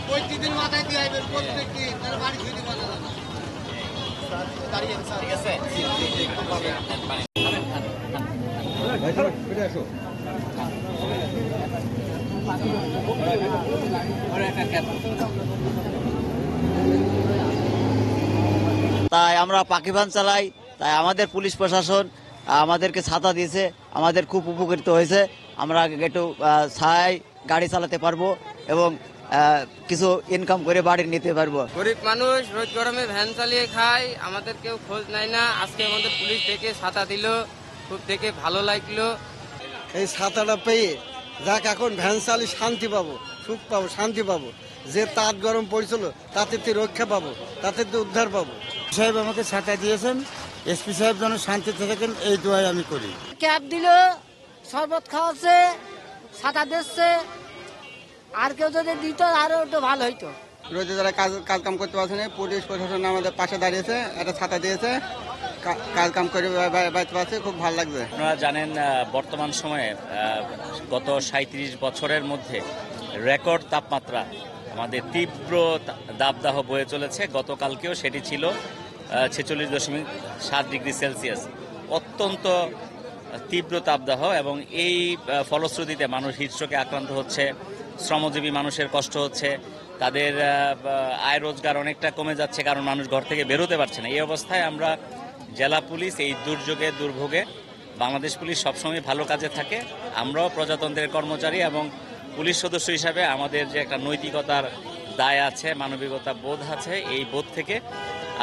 প্রতিদিন মাথায় দিয়ে আসবেন প্রত্যেকটি তার বাড়ি ছুটি করা যাবে ঠিক আছে তাই আমরা পাখি ভ্যান চালাই, তাই আমাদের পুলিশ প্রশাসন আমাদেরকে ছাতা দিয়েছে, আমাদের খুব উপকৃত হয়েছে। আমরা একটু ছায় গাড়ি চালাতে পারবো এবং কিছু ইনকাম করে বাড়ি নিতে পারবো। গরিব মানুষ রোজ গরমে ভ্যান চালিয়ে খায়, আমাদের কেউ খোঁজ নেয় না। আজকে আমাদের পুলিশ ডেকে ছাতা দিল, খুব দেখে ভালো লাগলো। এই ছাতাটা পেয়ে যাক এখন ভ্যান চালিয়ে শান্তি পাবো, সুখ পাবো, শান্তি পাবো। যে তাপ গরম পড়েছিল তাতে তো রক্ষা পাবো, তাতে তো উদ্ধার পাবো। সাহেব আমাকে ছাতা দিয়েছেন, এসপি সাহেব যেন শান্তিতে থাকেন এই দোয়াই আমি করি। ক্যাব দিল, শরবত খাওয়াচ্ছে, ছাতা দিচ্ছে, আর কেউ যদি দিত আরো একটু ভালো হইতো। রোদে যারা কাজ কাম করতে পারছে না, পুলিশ প্রশাসন আমাদের পাশে দাঁড়িয়েছে, একটা ছাতা দিয়েছে, কাজ কাম করে বাঁচতে পারছে, খুব ভালো লাগছে। আপনারা জানেন বর্তমান সময়ে গত 37 বছরের মধ্যে রেকর্ড তাপমাত্রা, আমাদের তীব্র দাবদাহ বয়ে চলেছে। গতকালকেও সেটি ছিল 46.7 ডিগ্রি সেলসিয়াস, অত্যন্ত তীব্র তাপদাহ। এবং এই ফলশ্রুতিতে মানুষ হিটস্ট্রোকে আক্রান্ত হচ্ছে, শ্রমজীবী মানুষের কষ্ট হচ্ছে, তাদের আয় রোজগার অনেকটা কমে যাচ্ছে, কারণ মানুষ ঘর থেকে বেরোতে পারছে না। এই অবস্থায় আমরা জেলা পুলিশ এই দুর্যোগে দুর্ভোগে, বাংলাদেশ পুলিশ সবসময় ভালো কাজে থাকে। আমরাও প্রজাতন্ত্রের কর্মচারী এবং পুলিশ সদস্য হিসাবে আমাদের যে একটা নৈতিকতার দায় আছে, মানবিকতা বোধ আছে, এই বোধ থেকে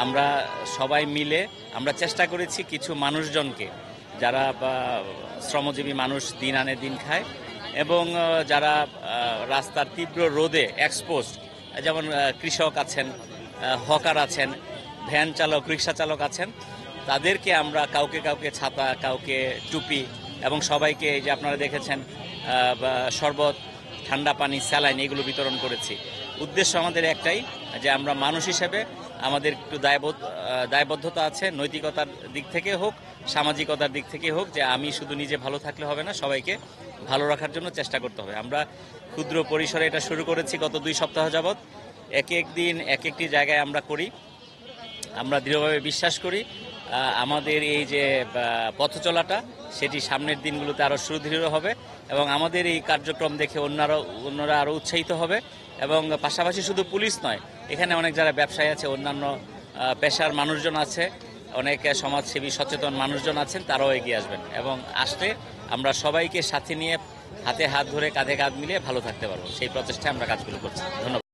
আমরা সবাই মিলে আমরা চেষ্টা করেছি কিছু মানুষজনকে, যারা শ্রমজীবী মানুষ দিন আনে দিন খায় এবং যারা রাস্তার তীব্র রোদে এক্সপোজড, যেমন কৃষক আছেন, হকার আছেন, ভ্যান চালক, রিক্সা চালক আছেন, তাদেরকে আমরা কাউকে কাউকে ছাতা, কাউকে টুপি এবং সবাইকে এই যে আপনারা দেখেছেন শরবত, ঠান্ডা পানি, স্যালাইন এগুলো বিতরণ করেছি। উদ্দেশ্য আমাদের একটাই, যে আমরা মানুষ হিসেবে আমাদের একটু দায়বদ্ধতা আছে, নৈতিকতার দিক থেকে হোক, সামাজিকতার দিক থেকে হোক, যে আমি শুধু নিজে ভালো থাকলে হবে না, সবাইকে ভালো রাখার জন্য চেষ্টা করতে হবে। আমরা ক্ষুদ্র পরিসরে এটা শুরু করেছি গত 2 সপ্তাহ যাবৎ। এক এক দিন এক একটি জায়গায় আমরা করি। আমরা দৃঢ়ভাবে বিশ্বাস করি আমাদের এই যে পথ চলাটা, সেটি সামনের দিনগুলোতে আরও সুদৃঢ় হবে এবং আমাদের এই কার্যক্রম দেখে অন্যরা আরও উৎসাহিত হবে। এবং পাশাপাশি শুধু পুলিশ নয়, এখানে অনেক যারা ব্যবসায়ী আছে, অন্যান্য পেশার মানুষজন আছে, অনেক সমাজসেবী সচেতন মানুষজন আছেন, তারাও এগিয়ে আসবেন এবং আসলে আমরা সবাইকে সাথে নিয়ে হাতে হাত ধরে কাঁধে কাঁধ মিলিয়ে ভালো থাকতে পারবো। সেই প্রচেষ্টায় আমরা কাজগুলো করছি। ধন্যবাদ।